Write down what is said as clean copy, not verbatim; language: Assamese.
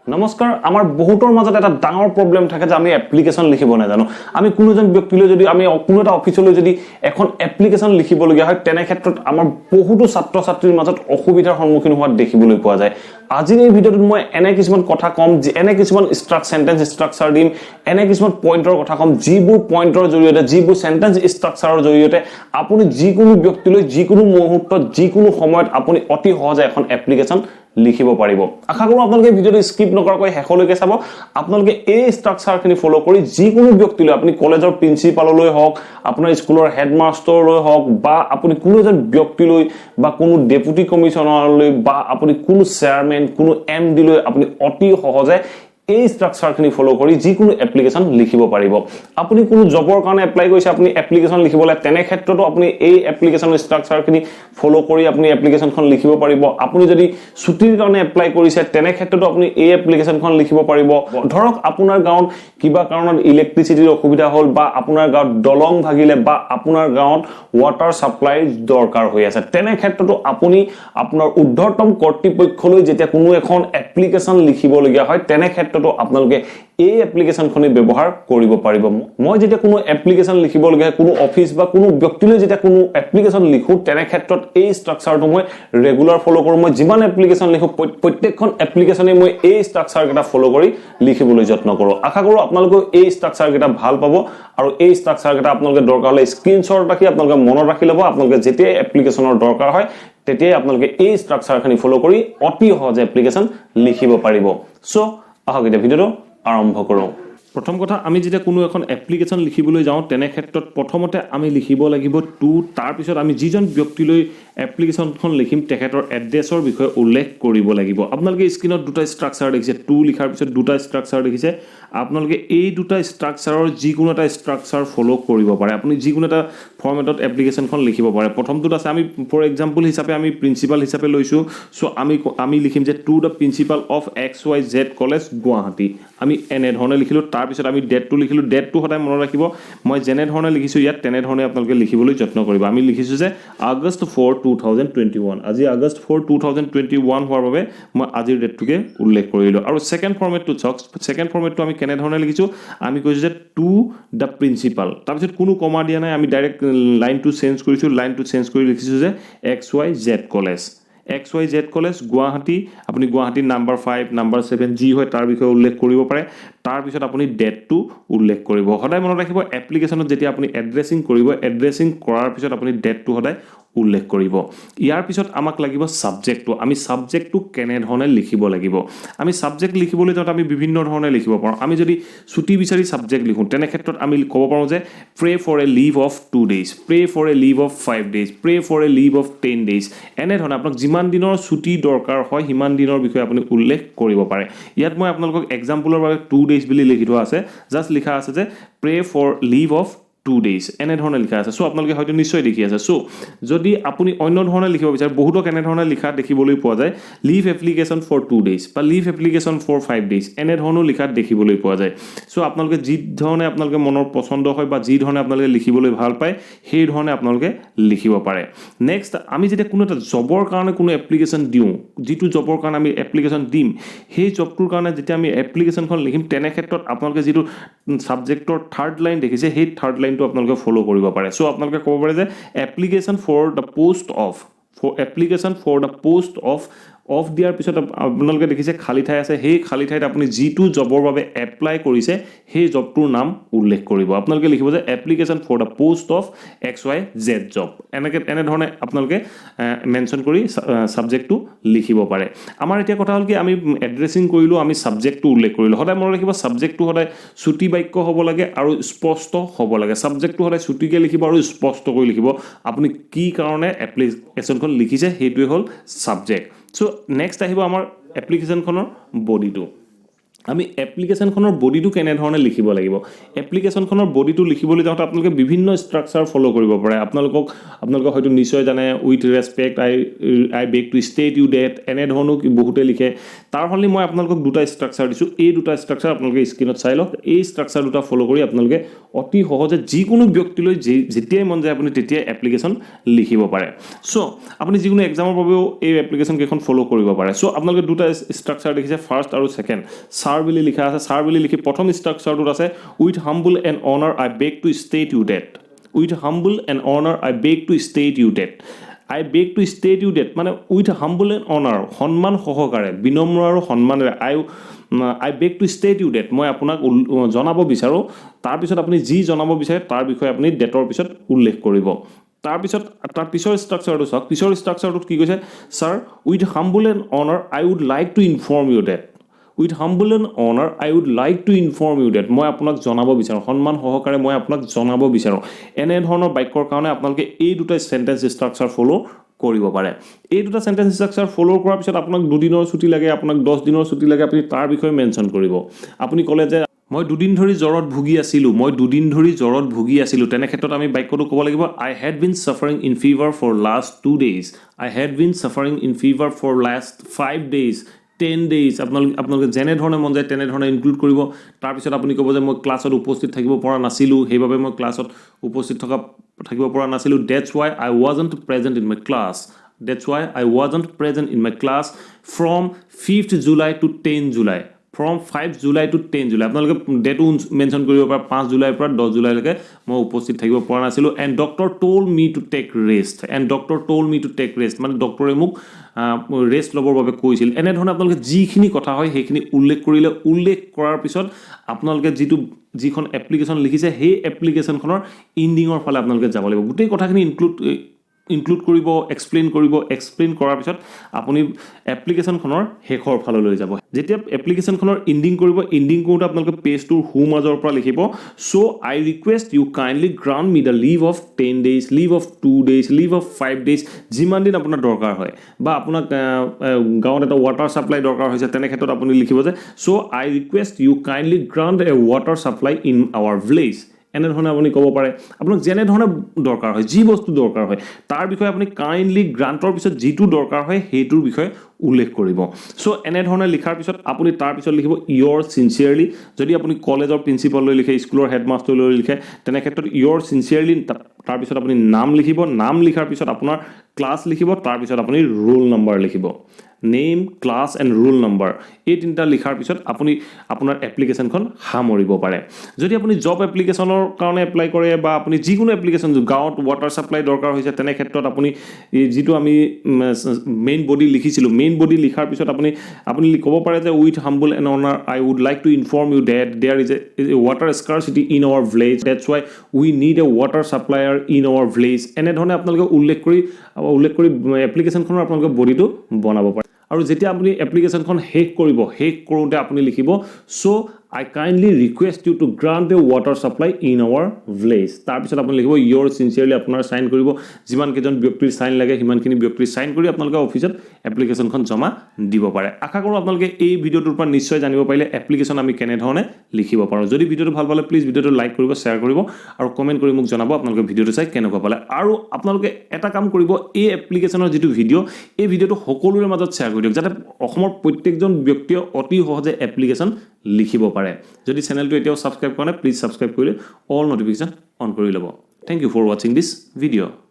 নমস্কাৰ আমাৰ বহুতৰ মাজত এটা ডাঙৰ প্ৰবলেম থাকে যে আমি এপ্লিকেশন লিখিব নাজানো আমি কোনো এজন ব্যক্তিলৈ যদি আমি কোনো এটা অফিচলৈ যদি এখন এপ্লিকেশন লিখিব লগা হয় তেনে ক্ষেত্ৰত আমাৰ বহুতো ছাত্ৰ ছাত্ৰীৰ মাজত অসুবিধাৰ সন্মুখীন হোৱা দেখিবলৈ পোৱা যায় আজিৰ এই ভিডিঅ'টোত মই এনে কিছুমান কথা কম যে এনে কিছুমান সেন্টেন্স স্ট্ৰাকচাৰ দিম এনে কিছুমান পইণ্টৰ কথা কম যিবোৰ পইণ্টৰ জৰিয়তে যিবোৰ সেন্টেন্স স্ট্ৰাকচাৰৰ জৰিয়তে আপুনি যিকোনো ব্যক্তিলৈ যিকোনো মুহূৰ্তত যিকোনো সময়ত আপুনি অতি সহজে এখন এপ্লিকেশন লিখিব পাৰিব আশা কৰো আপোনালোকে ভিডিঅটো স্কিপ নকৰাকৈ শেষলৈকে চাব আপোনালোকে এই স্ট্ৰাকচাৰখিনি ফলো কৰি যিকোনো ব্যক্তিলৈ আপুনি কলেজৰ প্ৰিন্সিপাললৈ হওক আপোনাৰ স্কুলৰ হেডমাষ্টাৰলৈ হওক বা আপুনি কোনো এজন ব্যক্তিলৈ বা কোনো ডেপুটি কমিশনাৰলৈ বা আপুনি কোনো চেয়াৰম্যান কোনো এমডি লৈ আপুনি অতি সহজে এই স্ট্ৰাকচাৰখিনি ফলো কৰি যিকোনো এপ্লিকেশন লিখিব পাৰিব আপুনি কোনো জবৰ কাৰণে এপ্লাই কৰিছে আপুনি এপ্লিকেশন লিখিবলৈ তেনে ক্ষেত্ৰতো আপুনি এই এপ্লিকেশনৰ স্ট্ৰাকচাৰখিনি ফলো কৰি আপুনি এপ্লিকেশনখন লিখিব পাৰিব আপুনি যদি ছুটিৰ কাৰণে এপ্লাই কৰিছে তেনে ক্ষেত্ৰতো আপুনি এই এপ্লিকেশনখন লিখিব পাৰিব ধৰক আপোনাৰ গাঁৱত কিবা কাৰণত ইলেক্ট্ৰিচিটিৰ অসুবিধা হ'ল বা আপোনাৰ গাঁৱত দলং ভাগিলে বা আপোনাৰ গাঁৱত ওয়াটাৰ সাপ্লাই দৰকাৰ হৈ আছে তেনে ক্ষেত্ৰতো আপুনি আপোনাৰ উদ্ধৰ্তম কৰ্তৃপক্ষলৈ যেতিয়া কোনো এখন এপ্লিকেশন লিখিব লগা হয় তেনে ক্ষেত্ৰতো আপোনালোকে এই এপ্লিকেশনখনি ব্যৱহাৰ কৰিব পাৰিব মই যেতিয়া কোনো এপ্লিকেশন লিখিব লগা কোনো অফিস বা কোনো ব্যক্তিলৈ যেতিয়া কোনো এপ্লিকেশন লিখো তেনে ক্ষেত্ৰত এই স্ট্ৰাকচাৰটো মই ৰেগুলাৰ ফলো কৰো মই যিমান এপ্লিকেশন লিখো প্ৰত্যেকখন এপ্লিকেশনে মই এই স্ট্ৰাকচাৰ কেটা ফলো কৰি লিখিবলৈ যত্ন কৰো আশা কৰো আপোনালোকে এই স্ট্ৰাকচাৰ কেটা ভাল পাব আৰু এই স্ট্ৰাকচাৰ কেটা আপোনালোকে দৰকাৰ হলে স্ক্ৰিনশ্বট ৰাখি আপোনালোকে মনত ৰাখি ল'ব আপোনালোকে যেতিয়া এপ্লিকেশনৰ দৰকাৰ হয় তেতিয়াই আপোনালোকে এই স্ট্ৰাকচাৰখিনি ফলো কৰি অতি সহজে এপ্লিকেশন লিখিব পাৰিব সো আহক এতিয়া ভিডিঅটো আৰম্ভ কৰো প্ৰথম কথা আমি যেতিয়া কোনো এখন এপ্লিকেশন লিখিবলৈ যাওঁ তেনে ক্ষেত্ৰত প্ৰথমতে আমি লিখিব লাগিব টু তাৰ পিছত আমি যিজন ব্যক্তিলৈ এপ্লিকেশনখন লিখিম তেখেতৰ এড্ৰেছৰ বিষয়ে উল্লেখ কৰিব লাগিব আপোনালোকে স্ক্ৰিনত দুটা স্ট্ৰাকচাৰ দেখিছে টু লিখাৰ পিছত দুটা স্ট্ৰাকচাৰ দেখিছে আপোনালোকে এই দুটা স্ট্ৰাকচাৰৰ যিকোনো এটা স্ট্ৰাকচাৰ ফলো কৰিব পাৰে আপুনি যিকোনো এটা ফৰ্মেটত এপ্লিকেশনখন লিখিব পাৰে প্ৰথমটোত আছে আমি ফৰ এক্সাম্পল হিচাপে আমি প্ৰিন্সিপাল হিচাপে লৈছো সো আমি লিখিম যে to the principal of XYZ college Guwahati আমি এনে ধৰণে লিখিলো তাৰ পিছত আমি ডেটটো লিখিলো ডেটটো সদায় মনত ৰাখিব মই যেনে ধৰণে লিখিছো ইয়াত তেনে ধৰণে আপোনালোকে লিখিবলৈ যত্ন কৰিব আমি লিখিছো যে আগষ্ট 4 2021 আজি আগষ্ট 4 2021 হোৱাৰ বাবে মই আজিৰ ডেটটোকে উল্লেখ কৰিলো আৰু সেকেন্ড ফৰ্মেটটো চাওক সেকেন্ড ফৰ্মেটটো আমি কেনে ধৰণে লিখিছো আমি কৈছো যে টু দ্য প্ৰিন্সিপাল তাৰ পিছত কোনো কমা দিয়া নাই আমি ডাইৰেক্ট লাইনটো চেঞ্জ কৰিছো লাইনটো চেঞ্জ কৰি লিখিছো যে XYZ college XYZ college Guwahati আপুনি গুৱাহাটীৰ নাম্বাৰ 5 নাম্বাৰ 7 জি হয় তাৰ বিষয়ে উল্লেখ কৰিব পাৰে তাৰ পিছত আপুনি ডেটটো উল্লেখ কৰিব সদায় মনত ৰাখিব এপ্লিকেশনত যেতিয়া আপুনি এড্ৰেছিং কৰিব এড্ৰেছিং কৰাৰ পিছত আপুনি ডেটটো সদায় উল্লেখ কৰিব ইয়াৰ পিছত আমাক লাগিব সাবজেক্টটো আমি সাবজেক্টটো কেনে ধৰণে লিখিব লাগিব আমি সাবজেক্ট লিখিবলৈ যাওঁতে আমি বিভিন্ন ধৰণে লিখিব পাৰোঁ আমি যদি ছুটি বিচাৰি সাবজেক্ট লিখোঁ তেনে ক্ষেত্ৰত আমি ক'ব পাৰোঁ যে pray for a leave of 2 days pray for a leave of 5 days pray for a leave of 10 days এনে ধৰণে আপোনাক যিমান দিনৰ ছুটি দৰকাৰ হয় সিমান দিনৰ বিষয়ে আপুনি উল্লেখ কৰিব পাৰে ইয়াত মই আপোনালোকক এক্সাম্পলৰ বাবে 2 days বুলি লিখি থোৱা আছে জাস্ট লিখা আছে যে pray for leave of 2 days এনে ধৰণে লিখা আছে সো আপোনালোকে হয়তো নিশ্চয় দেখি আছে সো যদি আপুনি অন্য ধৰণে লিখিব বিচাৰে বহুতক এনে ধৰণে লিখা দেখিবলৈ পোৱা যায় লিভ এপ্লিকেশন ফৰ 2 days বা লিভ এপ্লিকেশন ফৰ 5 days এনে ধৰণৰ লিখা দেখিবলৈ পোৱা যায় সো আপোনালোকে যি ধৰণে আপোনালোকে মনৰ পছন্দ হয় বা যি ধৰণে আপোনালোকে লিখিবলৈ ভাল পায় সেই ধৰণে আপোনালোকে লিখিব পাৰে নেক্সট আমি যেতিয়া কোনো এটা জবৰ কাৰণে কোনো এপ্লিকেশন দিওঁ যিটো জবৰ কাৰণে আমি এপ্লিকেশন দিম সেই জবটোৰ কাৰণে যেতিয়া আমি এপ্লিকেশনখন লিখিম তেনে ক্ষেত্ৰত আপোনালোকে যিটো সাবজেক্টৰ থাৰ্ড লাইন দেখিছে সেই থাৰ্ড লাইনটো আপোনালোকে ফলো কৰিব পাৰে সো আপোনালোকে ক'ব পাৰে যে application for the post of of দিয়াৰ পিছত আপোনালোকে দেখিছে খালি ঠাই আছে সেই খালি ঠাইত আপুনি যিটো জবৰ বাবে এপ্লাই কৰিছে সেই জবটোৰ নাম উল্লেখ কৰিব আপোনালোকে লিখিব যে application for the post of XYZ job এনে ধৰণে আপোনালোকে মেনশন কৰি সাবজেক্টটো লিখিব পাৰে আমাৰ এতিয়া কথা হ'ল কি আমি এড্ৰেছিং কৰিলো আমি সাবজেক্টটো উল্লেখ কৰিলো সদায় মনত ৰাখিব সাবজেক্টটো সদায় ছুটি বাক্য হ'ব লাগে আৰু স্পষ্ট হ'ব লাগে সাবজেক্টটো সদায় ছুটিকে লিখিব আৰু স্পষ্ট কৰি লিখিব আপুনি কি কাৰণে এপ্লিকেশনখন লিখিছে সেইটোৱে হ'ল সাবজেক্ট সো নেক্সট আহিব আমাৰ এপ্লিকেশনখনৰ বডিটো আমি এপ্লিকেশ্যনখনৰ বডিটো কেনেধৰণে লিখিব লাগিব এপ্লিকেশ্যনখনৰ বডিটো লিখিবলৈ যাওঁতে আপোনালোকে বিভিন্ন ষ্ট্ৰাকচাৰ ফ'ল' কৰিব পাৰে আপোনালোকে হয়তো নিশ্চয় জানে with respect I beg to state you that এনেধৰণো বহুতে লিখে তাৰ সলনি মই আপোনালোকক দুটা ষ্ট্ৰাকচাৰ দিছোঁ এই দুটা ষ্ট্ৰাকচাৰ আপোনালোকে স্ক্ৰীনত চাই লওক এই ষ্ট্ৰাকচাৰ দুটা ফ'ল' কৰি আপোনালোকে অতি সহজে যিকোনো ব্যক্তিলৈ যেতিয়াই মন যায় আপুনি তেতিয়াই এপ্লিকেশ্যন লিখিব পাৰে চ' আপুনি যিকোনো এক্সামৰ বাবেও এই এপ্লিকেশ্যন কেইখন ফ'ল' কৰিব পাৰে চ' আপোনালোকে দুটা ষ্ট্ৰাকচাৰ দেখিছে ফাৰ্ষ্ট আৰু ছেকেণ্ড ছাৰ বুলি লিখা আছে ছাৰ বুলি লিখি প্ৰথম ষ্ট্ৰাকচাৰটোত আছে with humble and honour I beg to state you that with humble and honour I beg to state you that I beg to state you that মানে উইথ হাম্বল এণ্ড অনাৰ সন্মান সহকাৰে বিনম্ৰ আৰু সন্মানেৰে I beg to state you that মই আপোনাক জনাব বিচাৰোঁ তাৰপিছত আপুনি যি জনাব বিচাৰে তাৰ বিষয়ে আপুনি ডেটৰ পিছত উল্লেখ কৰিব তাৰপিছত তাৰ পিছৰ ষ্ট্ৰাকচাৰটো চাওক পিছৰ ষ্ট্ৰাকচাৰটোত কি কৈছে sir with humble and honour I would like to inform you that with humble and honour I would like to inform you that মই আপোনাক জনাব বিচাৰোঁ সন্মান সহকাৰে মই আপোনাক জনাব বিচাৰোঁ এনেধৰণৰ বাক্যৰ কাৰণে আপোনালোকে এই দুটা চেণ্টেন্স ষ্ট্ৰাকচাৰ ফ'ল' কৰিব পাৰে এই দুটা চেণ্টেন্স ষ্ট্ৰাকচাৰ ফ'ল' কৰাৰ পিছত আপোনাক 2 দিনৰ ছুটি লাগে আপোনাক 10 দিনৰ ছুটি লাগে আপুনি তাৰ বিষয়ে মেনশ্যন কৰিব আপুনি ক'লে যে মই 2 দিন ধৰি জ্বৰত ভুগি আছিলোঁ তেনে ক্ষেত্ৰত আমি বাক্যটো ক'ব লাগিব I had been suffering in fever for last 2 days I had been suffering in fever for last 5 days 10 days আপোনালোকে যেনেধৰণে মন যায় তেনেধৰণে ইনক্লুড কৰিব তাৰপিছত আপুনি ক'ব যে মই ক্লাছত উপস্থিত থাকিব পৰা নাছিলোঁ সেইবাবে মই ক্লাছত উপস্থিত থাকিব পৰা নাছিলোঁ that's why I wasn't present in my class That's why I wasn't present in my class from 5th July to 10 July. From 5 July to 10 July. আপোনালোকে ডেটো মেনশ্যন কৰিব পাৰে 5 জুলাইৰ পৰা 10 জুলাইলৈকে মই উপস্থিত থাকিব পৰা নাছিলোঁ and doctor told me to take rest মানে ডক্টৰে মোক ৰেষ্ট ল'বৰ বাবে কৈছিল এনেধৰণে আপোনালোকে যিখিনি কথা হয় সেইখিনি উল্লেখ কৰাৰ পিছত আপোনালোকে যিখন এপ্লিকেশ্যন লিখিছে সেই এপ্লিকেশ্যনখনৰ ইণ্ডিঙৰ ফালে আপোনালোকে যাব লাগিব গোটেই কথাখিনি ইনক্লুড কৰিব এক্সপ্লেইন কৰাৰ পিছত আপুনি এপ্লিকেশ্যনখনৰ শেষৰ ফাললৈ যাব যেতিয়া এপ্লিকেশ্যনখনৰ ইণ্ডিং কৰোঁতে আপোনালোকে পেজটোৰ সোঁ মাজৰ পৰা লিখিব so' I request you kindly grant me the leave of 10 days leave of 2 days leave of 5 days যিমান দিন আপোনাৰ দৰকাৰ হয় বা আপোনাক গাঁৱত এটা ৱাটাৰ ছাপ্লাই দৰকাৰ হৈছে তেনে ক্ষেত্ৰত আপুনি লিখিব যে so' I request you kindly grant a water supply in our village এনেধৰণে আপুনি ক'ব পাৰে আপোনাক যেনেধৰণে দৰকাৰ হয় যি বস্তু দৰকাৰ হয় তাৰ বিষয়ে আপুনি কাইণ্ডলি গ্ৰাণ্টৰ পিছত যিটো দৰকাৰ হয় সেইটোৰ বিষয়ে উল্লেখ কৰিব চ' এনেধৰণে লিখাৰ পিছত আপুনি তাৰ পিছত লিখিব ইয়ৰ চিনচিয়াৰলি যদি আপুনি কলেজৰ প্ৰিন্সিপাললৈ লিখে স্কুলৰ হেডমাষ্টাৰলৈ লিখে তেনে ক্ষেত্ৰত ইয়ৰ চিনচিয়াৰলি তাৰপিছত আপুনি নাম লিখিব নাম লিখাৰ পিছত আপোনাৰ ক্লাছ লিখিব তাৰপিছত আপুনি ৰোল নম্বৰ লিখিব name class and roll number এই তিনিটা লিখাৰ পিছত আপুনি আপোনাৰ এপ্লিকেশ্যনখন সামৰিব পাৰে যদি আপুনি জব এপ্লিকেশ্যনৰ কাৰণে এপ্লাই কৰে বা আপুনি যিকোনো এপ্লিকেশ্যন গাঁৱত ৱাটাৰ ছাপ্লাই দৰকাৰ হৈছে তেনে ক্ষেত্ৰত আপুনি যিটো আমি মেইন বডি লিখিছিলোঁ মেইন বডি লিখাৰ পিছত আপুনি ক'ব পাৰে যে with humble and honour I would like to inform you that there is a water scarcity in our village that's why we need a water supplier in our village এনেধৰণে আপোনালোকে উল্লেখ কৰি এপ্লিকেশ্যনখনৰ আপোনালোকে বডিটো বনাব পাৰে আৰু যেতিয়া আপুনি এপ্লিকেশ্যনখন শেষ কৰোঁতে আপুনি লিখিব চ' I kindly request you to grant a water supply in our village. তাৰপিছত আপুনি লিখিব your sincerely আপোনাৰ সাইন কৰিব যিমান কেজন ব্যক্তিৰ সাইন লাগে সিমানখিনি ব্যক্তিৰ সাইন কৰি আপোনালোকে অফিচত এপ্লিকেশ্যনখন জমা দিব পাৰে আশা কৰোঁ আপোনালোকে এই ভিডিঅ'টোৰ পৰা নিশ্চয় জানিব পাৰিলে এপ্লিকেশ্যন আমি কেনেধৰণে লিখিব পাৰোঁ যদি ভিডিঅ'টো ভাল পালে প্লিজ ভিডিঅ'টো লাইক কৰিব শ্বেয়াৰ কৰিব আৰু কমেণ্ট কৰি মোক জনাব আপোনালোকে ভিডিঅ'টো চাই কেনেকুৱা পালে আৰু আপোনালোকে এটা কাম কৰিব এই এপ্লিকেশ্যনৰ যিটো ভিডিঅ' এই ভিডিঅ'টো সকলোৰে মাজত শ্বেয়াৰ কৰি দিয়ক যাতে অসমৰ প্ৰত্যেকজন ব্যক্তিয়ে অতি সহজে এপ্লিকেশ্যন লিখিব পাৰে যদি চেনেলটো এতিয়াও সাবস্ক্ৰাইব কৰা নাই প্লিজ সাবস্ক্ৰাইব কৰি অল নটিফিকেশ্যন অন কৰি ল'ব thank you for watching this video'